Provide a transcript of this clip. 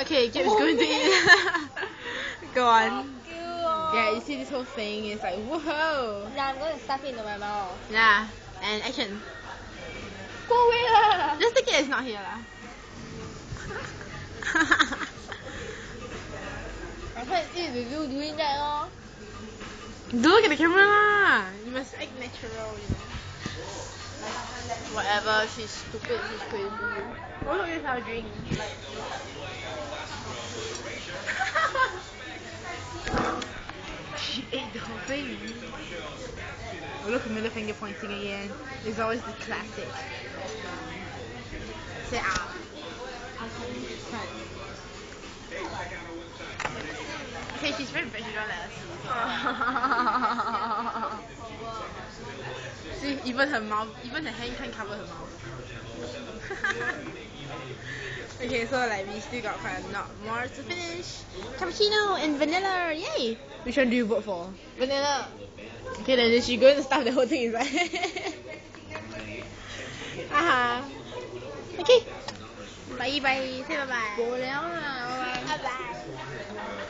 Okay, Gabe's going to eat. Go on. Fuck you. Yeah, you see this whole thing, it's like, whoa. Yeah, I'm going to stuff it into my mouth. Yeah, and action. Go away lah. Just take it, it's not here lah. I can't eat with you doing that lor. Look at the camera lah. You must act natural, you know. Whatever, she's stupid, she's crazy. Oh look, it's our drink. She ate the whole thing. Oh look, middle finger pointing again. It's always the classic. Say ah. Okay, she's very bad, she don't let us see. See, even her mouth, even her hand can't cover her mouth. Okay, so like we still got quite a lot more to finish. Cappuccino and vanilla, yay! Which one do you vote for? Vanilla. Okay, then she's going to stuff the whole thing inside. Okay. Bye bye. Say bye bye. 过了啦，拜拜。Bye bye.